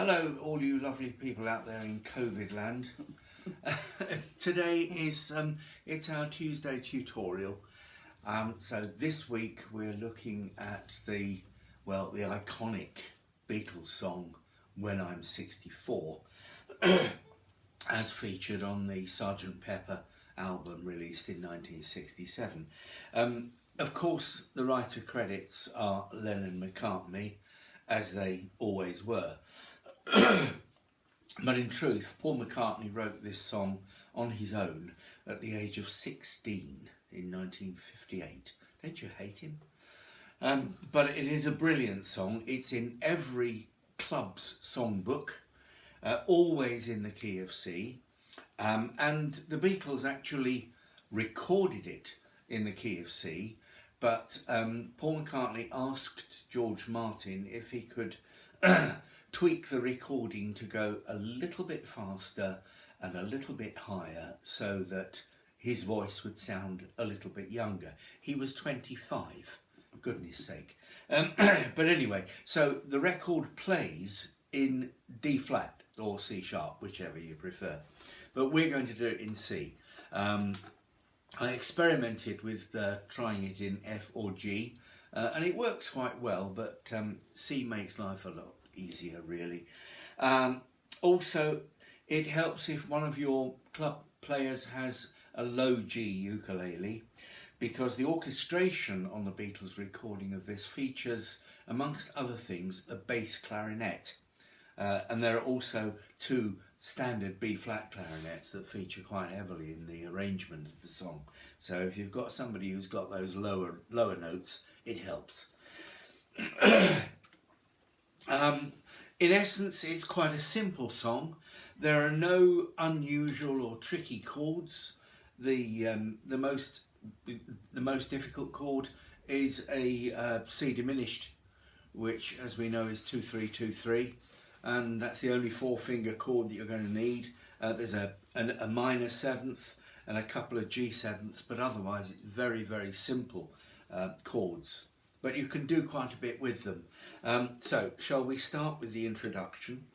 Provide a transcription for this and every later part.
Hello, all you lovely people out there in COVID land. Today is it's our Tuesday tutorial. So this week we're looking at the iconic Beatles song "When I'm 64," as featured on the Sgt. Pepper album released in 1967. Of course, the writer credits are Lennon and McCartney, as they always were. But in truth, Paul McCartney wrote this song on his own at the age of 16 in 1958. Don't you hate him? But it is a brilliant song. It's in every club's songbook, always in the key of C. And the Beatles actually recorded it in the key of C, but Paul McCartney asked George Martin if he could tweak the recording to go a little bit faster and a little bit higher so that his voice would sound a little bit younger. He was 25, for goodness sake. But anyway, so the record plays in D flat or C sharp, whichever you prefer. But we're going to do it in C. I experimented with trying it in F or G, and it works quite well, but C makes life a lot easier, really. Also, it helps if one of your club players has a low G ukulele, because the orchestration on the Beatles recording of this features, amongst other things, a bass clarinet. And there are also two standard B-flat clarinets that feature quite heavily in the arrangement of the song. So if you've got somebody who's got those lower notes, it helps. In essence, it's quite a simple song. There are no unusual or tricky chords. The most difficult chord is a C diminished, which, as we know, is 2-3-2-3. And that's the only four-finger chord that you're going to need. There's a minor seventh and a couple of G sevenths, but otherwise it's very, very simple chords. But you can do quite a bit with them. So, shall we start with the introduction?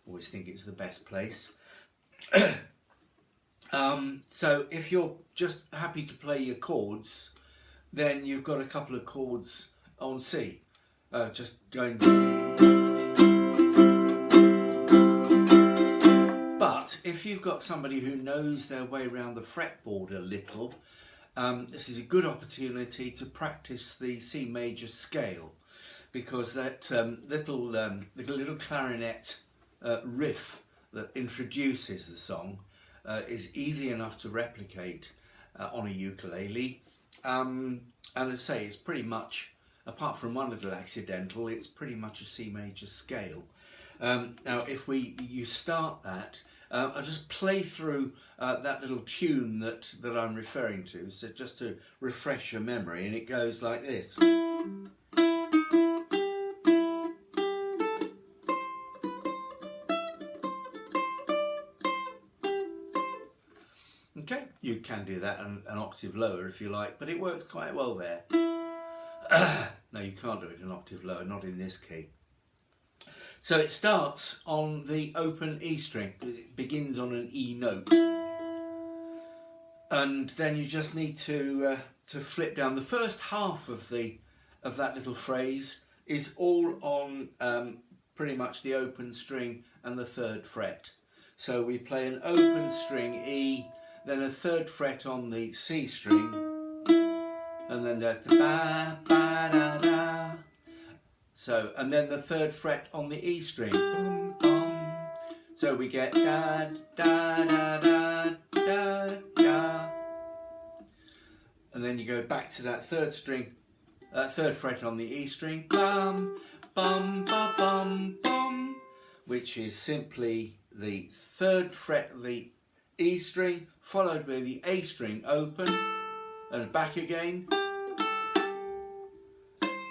Always think it's the best place. So, if you're just happy to play your chords, then you've got a couple of chords on C. Just going... But if you've got somebody who knows their way around the fretboard a little, this is a good opportunity to practice the C major scale, because that little clarinet riff that introduces the song is easy enough to replicate on a ukulele. And as I say, it's pretty much, apart from one little accidental, it's pretty much a C major scale. Now, if you start that, I'll just play through that little tune that I'm referring to, so just to refresh your memory, and it goes like this. Okay, you can do that an octave lower if you like, but it works quite well there. No, you can't do it an octave lower, not in this key. So it starts on the open E string. It begins on an E note, and then you just need to flip down. The first half of that little phrase is all on pretty much the open string and the third fret. So we play an open string E, then a third fret on the C string, and then the ba ba da da. So, and then the third fret on the E string. Bum, bum. So we get da da da da da da. And then you go back to that third fret on the E string. Bum bum ba bum bum, which is simply the third fret of the E string followed by the A string open and back again.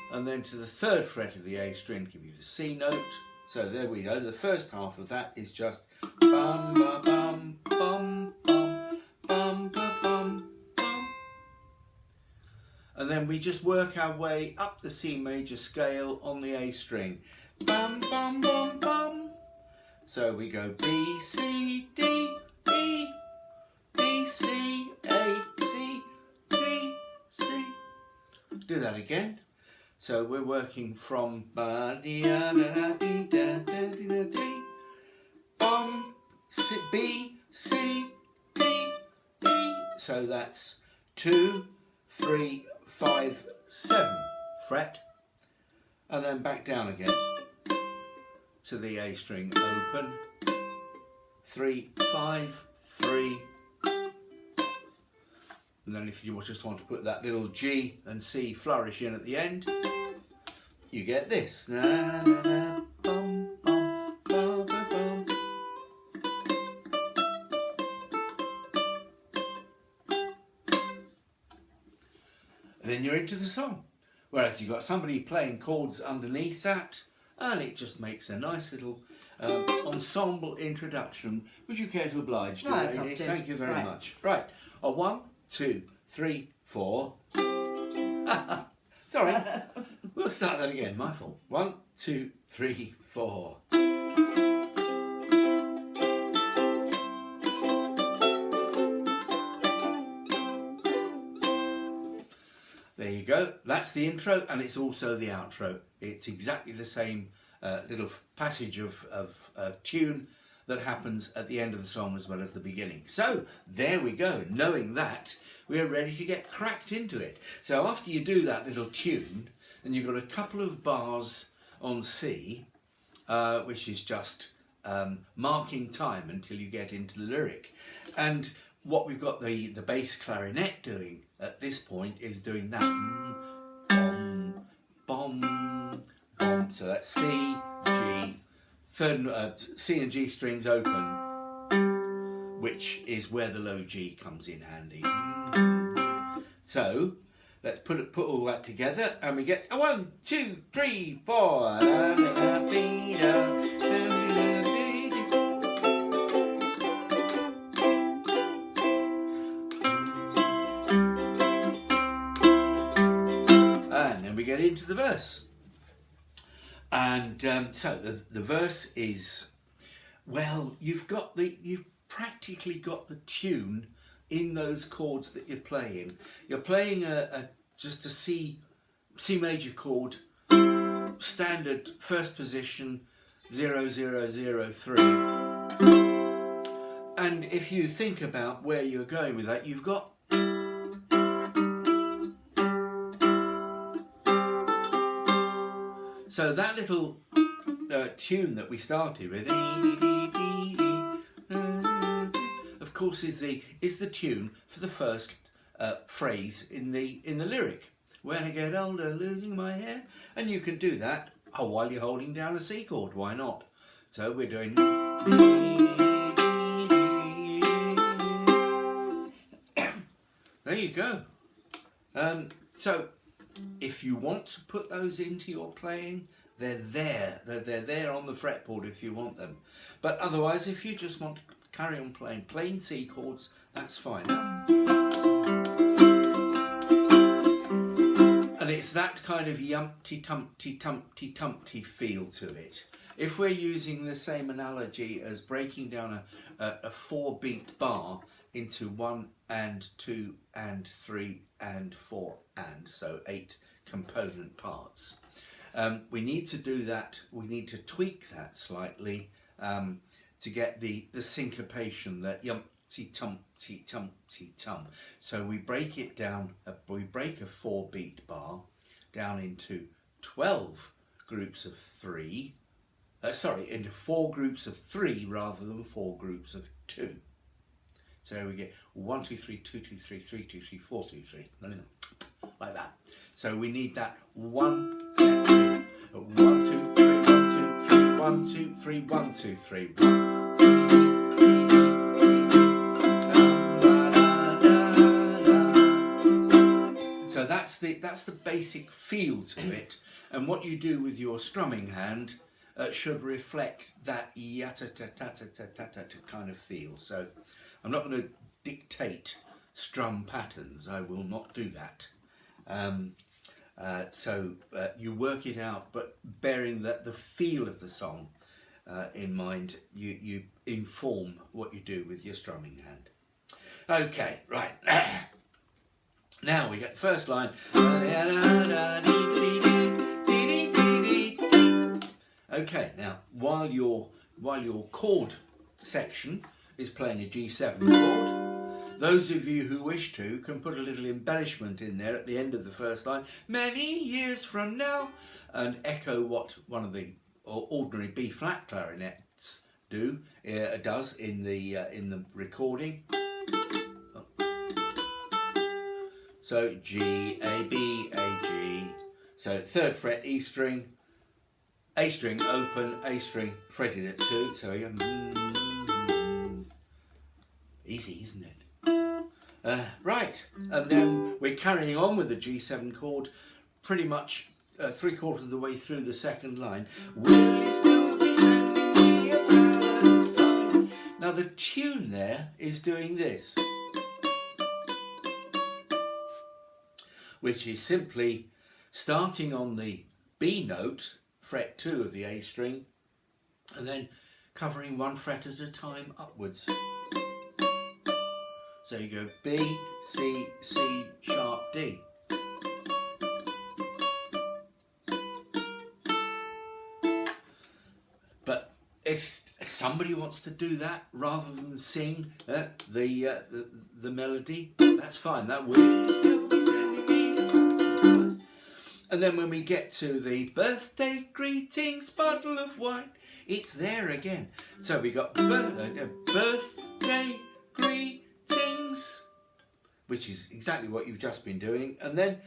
And then to the third fret of the A string to give you the C note. So there we go. The first half of that is just bum ba bum bum bum bum ba bum bum. And then we just work our way up the C major scale on the A string. Bum bum bum bum So we go B, C, D, E, B, C, A, C, D, C. Do that again. So we're working from B, C, D, E. So that's 2, 3, 5, 7 fret, and then back down again to the A string open, 3, 5, 3, and then if you just want to put that little G and C flourish in at the end, you get this. Na, na, na, bum, bum, ba, ba, bum. And then you're into the song. Whereas you've got somebody playing chords underneath that, and it just makes a nice little ensemble introduction. Would you care to oblige, Right, lady? Captain. Thank you very Right. much. Right, a 1, 2, 3, 4. Sorry, we'll start that again. My fault. 1, 2, 3, 4. There you go. That's the intro, and it's also the outro. It's exactly the same little passage of tune that happens at the end of the song as well as the beginning. So there we go. Knowing that, we're ready to get cracked into it. So after you do that little tune, then you've got a couple of bars on C, which is just marking time until you get into the lyric. And what we've got the bass clarinet doing at this point is doing that bom, bom, bom. So that's C, G, third C and G strings open, which is where the low G comes in handy. So let's put all that together, and we get a 1, 2, 3, 4. We get into the verse, and so the verse is, well, you've practically got the tune in those chords that you're playing. You're playing just a C major chord, standard first position, 0 0 0 3. And if you think about where you're going with that, you've got so that little tune that we started with, of course, is the tune for the first phrase in the lyric. When I get older, losing my hair, and you can do that while you're holding down a C chord. Why not? So we're doing. There you go. So if you want to put those into your playing, they're there. They're there on the fretboard if you want them. But otherwise, if you just want to carry on playing plain C chords, that's fine. And it's that kind of yumpty tumpty tumpty tumpty feel to it. If we're using the same analogy as breaking down a 4-beat bar into 1 and 2 and 3 and 4 and, so 8 component parts. We need to do that, we need to tweak that slightly to get the syncopation, that yumpty tumpty tumpty tum. So we break it down, we break a 4-beat bar down into 12 groups of 3, into 4 groups of 3 rather than 4 groups of 2. So we get 1 2 3 2 2 3 3 2 3 4 2 3, like that. So we need that 1 2 3 1 2 3 1 2 3 1 2 3 So that's the basic feel to it, and what you do with your strumming hand should reflect that yatta ta ta ta ta ta ta kind of feel. So I'm not going to dictate strum patterns. I will not do that. So you work it out, but bearing that the feel of the song in mind, you inform what you do with your strumming hand. Okay, right. Now we get the first line. Okay, now while your chord section is playing a G7 chord, those of you who wish to can put a little embellishment in there at the end of the first line, many years from now, and echo what one of the ordinary B flat clarinets does in the recording. So G, A, B, A, G. So 3rd fret, E string, A string open, A string fretted at 2. So we go, easy, isn't it? Right, and then we're carrying on with the G7 chord pretty much 3/4 of the way through the second line. Will you still be sending me a valentine? Now the tune there is doing this, which is simply starting on the B note, fret 2 of the A string, and then covering 1 fret at a time upwards. So you go B, C, C, sharp, D. But if somebody wants to do that rather than sing the melody, that's fine. That will still be sending me. And then when we get to the birthday greetings, bottle of wine, it's there again. So we got birthday greetings, which is exactly what you've just been doing, and then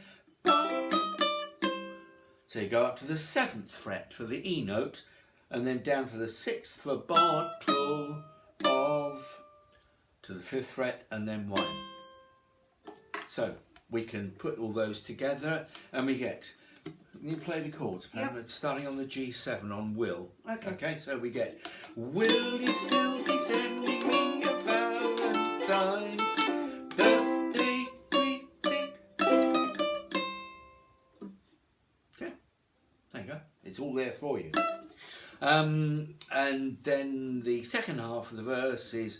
so you go up to the 7th fret for the E note, and then down to the 6th for bottle of, to the 5th fret, and then wine. So we can put all those together, and we get. You play the chords, Pam. Yep. Starting on the G7 on will. Okay. So we get, will you still be sending me a valentine? Birthday greeting. Okay. There you go. It's all there for you. And then the second half of the verse is.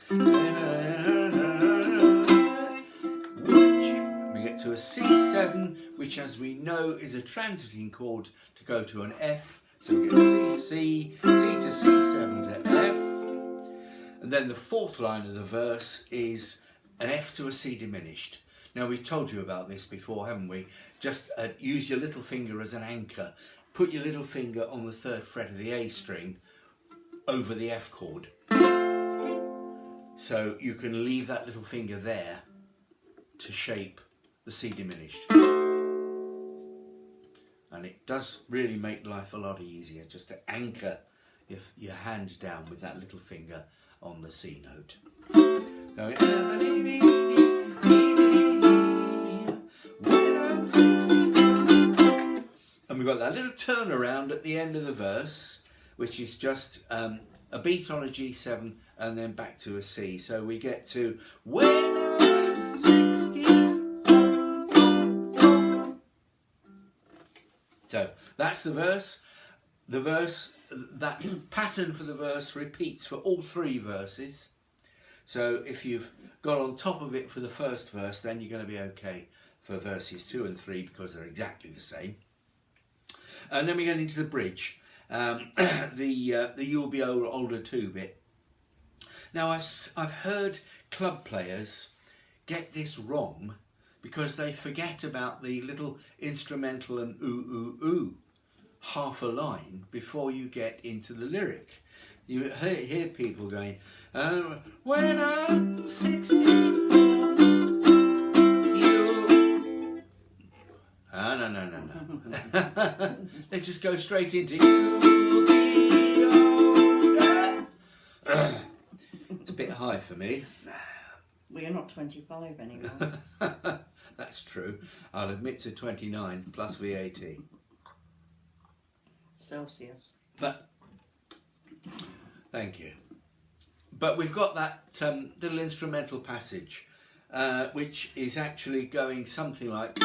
We get to a C7, which, as we know, is a transiting chord to go to an F. So we get C, C, C to C7 to F. And then the 4th line of the verse is an F to a C diminished. Now, we've told you about this before, haven't we? Just use your little finger as an anchor. Put your little finger on the 3rd fret of the A string over the F chord. So you can leave that little finger there to shape the C diminished. And it does really make life a lot easier just to anchor your hand down with that little finger on the C note. And we've got that little turnaround at the end of the verse, which is just a beat on a G7 and then back to a C. So we get to when I'm 16. So that's the verse. The verse, that pattern for the verse repeats for all 3 verses. So if you've got on top of it for the first verse, then you're going to be okay for verses 2 and 3 because they're exactly the same. And then we get into the bridge, the You'll Be Older Too bit. Now I've heard club players get this wrong because they forget about the little instrumental and ooh, ooh, ooh half a line before you get into the lyric. You hear people going, when I'm 64, you... No. They just go straight into you'll be older. It's a bit high for me. Well, you're not 25 anymore. That's true. I'll admit to 29 plus VAT. Celsius. But thank you. But we've got that little instrumental passage, which is actually going something like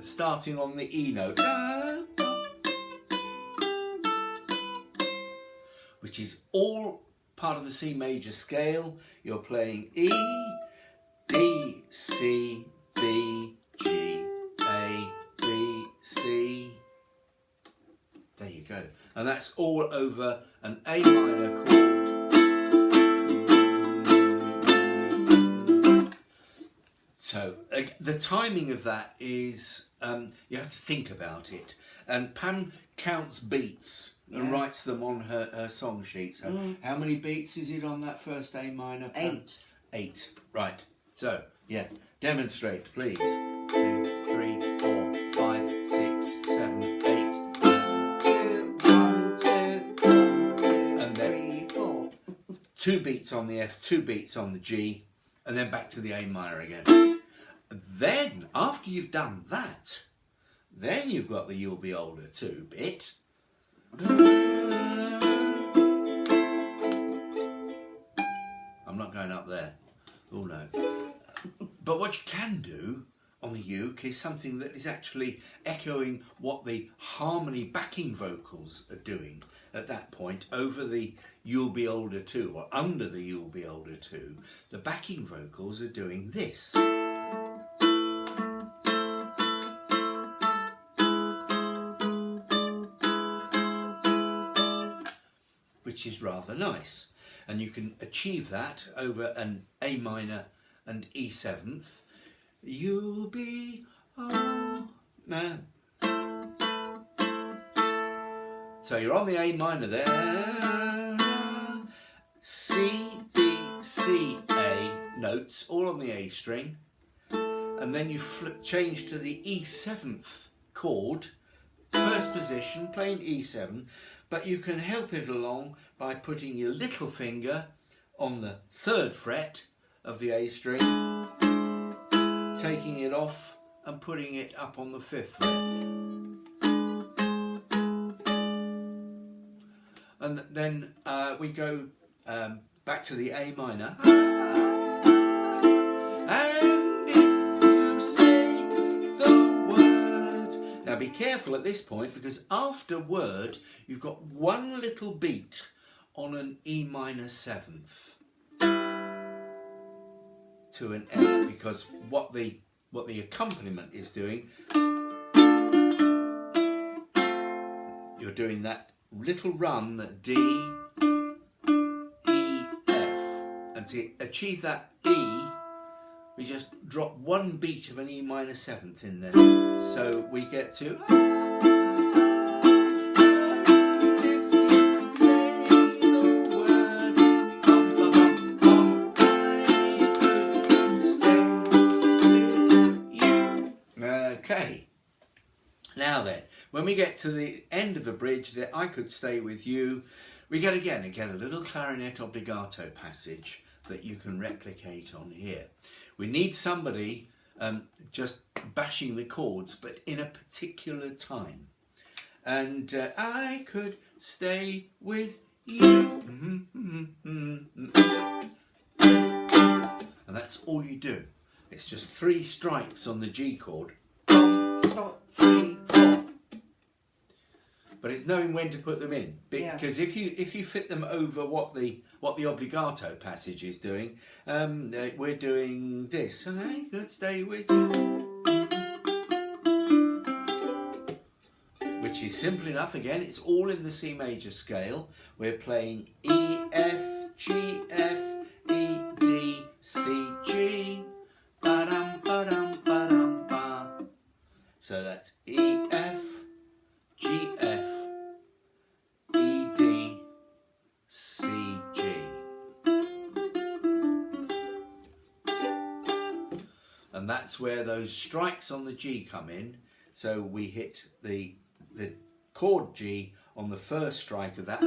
starting on the E note. which is all part of the C major scale. You're playing E, D, C, B, G, A, B, C. There you go. And that's all over an A minor chord. So the timing of that is, you have to think about it. And Pam counts beats and writes them on her song sheet. So how many beats is it on that first A minor, Pam? 8. 8. Right. So, yeah, demonstrate, please. 2, 3, 4, 5, 6, 7, 8. 2, 1, 2, 1, 2, And then 3, 4. 2 beats on the F, 2 beats on the G, and then back to the A minor again. Then, after you've done that, then you've got the You'll Be Older 2 bit. I'm not going up there. Oh no. But what you can do on the uke is something that is actually echoing what the harmony backing vocals are doing at that point over the You'll Be Older 2, or under the You'll Be Older 2. The backing vocals are doing this. Which is rather nice. And you can achieve that over an A minor and E seventh. You'll be oh no. So you're on the A minor there. C, B, C, A notes, all on the A string. And then you change to the E seventh chord. First position, playing E7. But you can help it along by putting your little finger on the 3rd fret of the A string, taking it off and putting it up on the 5th fret. And then we go back to the A minor. And if you say the word. Now be careful at this point, because after word you've got one little beat on an E minor 7th to an F, because what the accompaniment is doing, you're doing that little run, that D, E, F, and to achieve that E we just drop one beat of an E minor 7th in there, so we get to Okay. Now then, when we get to the end of the bridge, that I could stay with you, we get again a little clarinet obbligato passage that you can replicate on here. We need somebody just bashing the chords, but in a particular time. And I could stay with you. And that's all you do. It's just 3 strikes on the G chord. Stop, 3, 4. But it's knowing when to put them in, because if you fit them over what the obbligato passage is doing, we're doing this. I could stay with you, which is simple enough. Again, it's all in the C major scale. We're playing E, F, G, F, E, D, C, G. Ba-dum, ba-dum, ba-dum, ba. So that's E, F, G, F, E, D, C, G. And that's where those strikes on the G come in. So we hit the chord G on the first strike of that.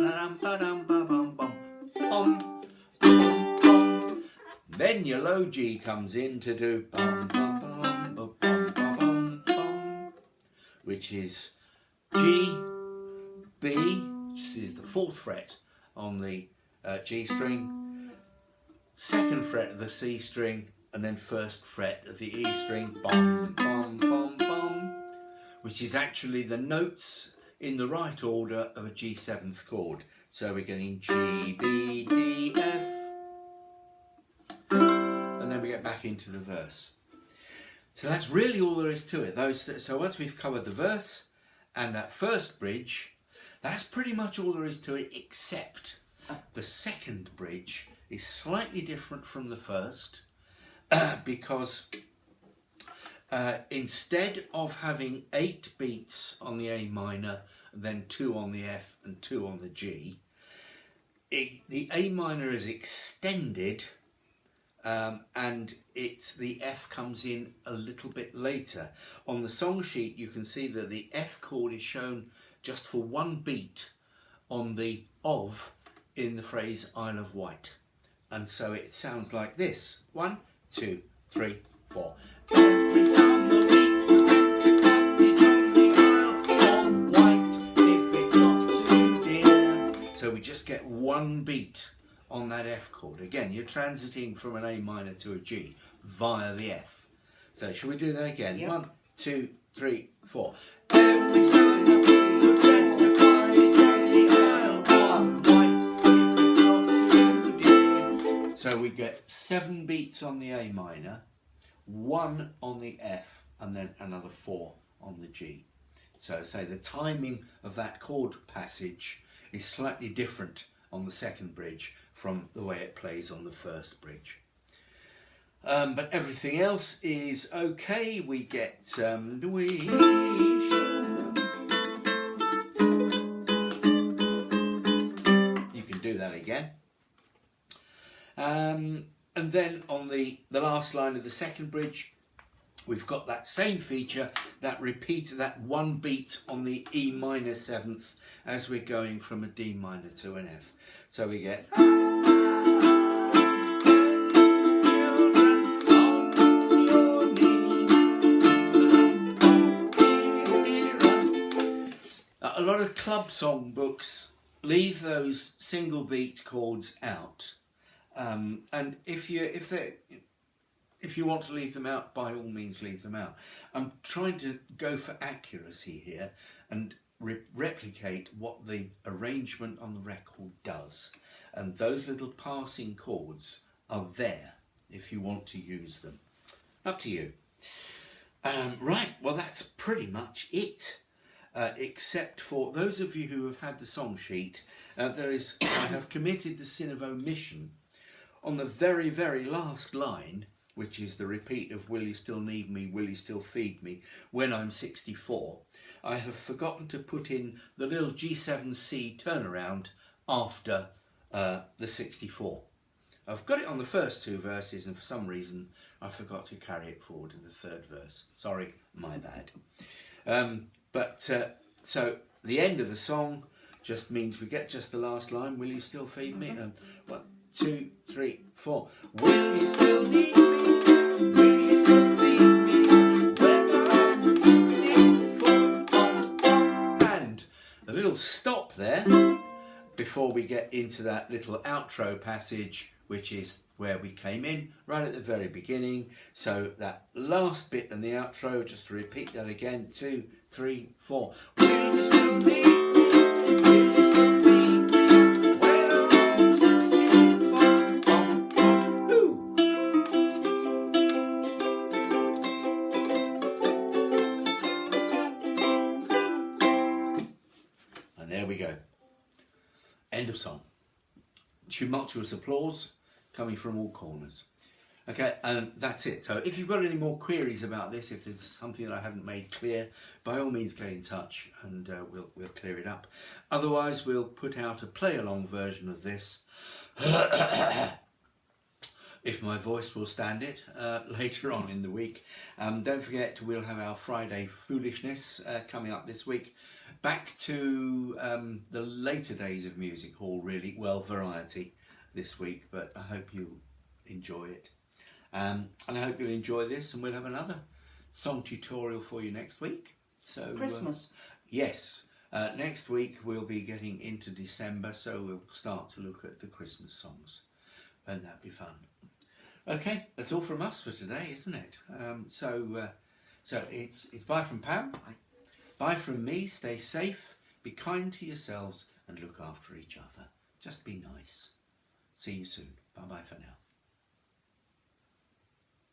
Then your low G comes in to do bum, bum, bum, bum, bum, bum, bum, which is G, B, which is the 4th fret on the G string, 2nd fret of the C string, and then 1st fret of the E string, bum, bum, bum, bum, which is actually the notes in the right order of a G7th chord. So we're getting G, B, D, F, and then we get back into the verse. So that's really all there is to it. So once we've covered the verse and that first bridge, that's pretty much all there is to it, except the second bridge is slightly different from the first because instead of having 8 beats on the A minor, then 2 on the F and 2 on the G, the A minor is extended and the F comes in a little bit later. On the song sheet you can see that the F chord is shown just for 1 beat on the of in the phrase Isle of Wight. And so it sounds like this. 1, 2, 3, 4. Every summer week, cottage on the Isle of Wight, if it's not too dear. So we just get 1 beat on that F chord. Again, you're transiting from an A minor to a G via the F. So shall we do that again? Yep. 1, 2, 3, 4. Every summer week, cottage on the Isle of Wight, if it's not too dear. So we get 7 beats on the A minor, 1 on the F, and then another 4 on the G. So say the timing of that chord passage is slightly different on the second bridge from the way it plays on the first bridge. But everything else is okay. We get you can do that again. And then on the last line of the second bridge, we've got that same feature, that repeat, that 1 beat on the E minor 7th as we're going from a D minor to an F. So we get a lot of club song books leave those single beat chords out. And if you want to leave them out, by all means leave them out. I'm trying to go for accuracy here and replicate what the arrangement on the record does. And those little passing chords are there if you want to use them. Up to you. Right, well that's pretty much it. Except for those of you who have had the song sheet, I have committed the sin of omission on the very, very last line, which is the repeat of "Will you still need me, will you still feed me, when I'm 64, I have forgotten to put in the little G7C turnaround after the 64. I've got it on the first 2 verses and for some reason I forgot to carry it forward to the 3rd verse. Sorry, my bad. So the end of the song just means we get just the last line, "Will you still feed me?" And 1, 2, 3, 4. Will you still need me? Will you still feed me? When I'm 64. And a little stop there before we get into that little outro passage, which is where we came in, right at the very beginning. So that last bit in the outro, just to repeat that again, 2, 3, 4. Will you still need me? Will you still feed me? When I'm 64. Ooh. And there we go. End of song. Tumultuous applause coming from all corners. Okay, and that's it. So if you've got any more queries about this, if there's something that I haven't made clear, by all means get in touch and we'll clear it up. Otherwise, we'll put out a play-along version of this, if my voice will stand it, later on in the week. Don't forget, we'll have our Friday Foolishness coming up this week. Back to the later days of Music Hall, really. Well, variety this week, but I hope you'll enjoy it. And I hope you'll enjoy this, and we'll have another song tutorial for you next week. So Christmas. Yes, next week we'll be getting into December, so we'll start to look at the Christmas songs, and that'll be fun. Okay, that's all from us for today, isn't it? So it's bye from Pam. Bye from me. Stay safe, Be kind to yourselves and look after each other. Just be nice. See you soon. Bye bye for now.